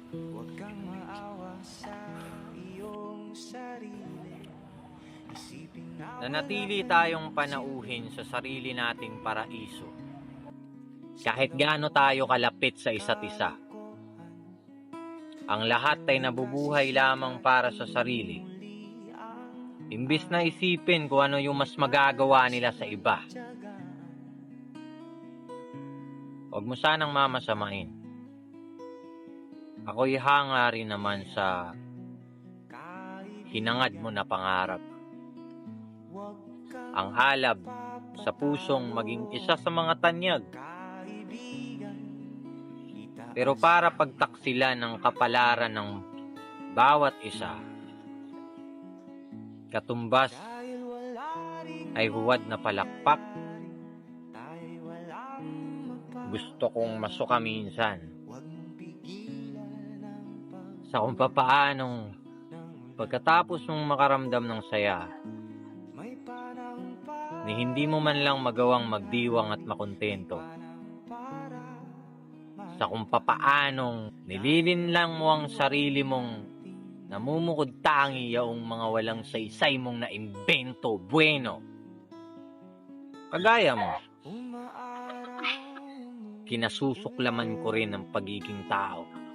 Huwag kang maawa sa iyong sarili. Isipin na Nanatili tayong panauhin sa sarili nating paraiso. Kahit gaano tayo kalapit sa isa't isa. Ang lahat ay nabubuhay lamang para sa sarili. Imbis na isipin kung ano yung mas magagawa nila sa iba. Huwag mo sanang mamasamain. Ako'y hanga rin naman sa hinangad mo na pangarap. Ang halab sa pusong maging isa sa mga tanyag. Pero para pagtaksilan ng kapalaran ng bawat isa, katumbas ay huwad na palakpak. Gusto kong masuka minsan sa kung papaanong pagkatapos mong makaramdam ng saya, ni hindi mo man lang magawang magdiwang at makontento. Sa kung papaanong nililinlang mo ang sarili mong namumukod tangi yaong mga walang saysay mong naimbento bueno. Kagaya mo, kinasusuklaman ko rin ang pagiging tao.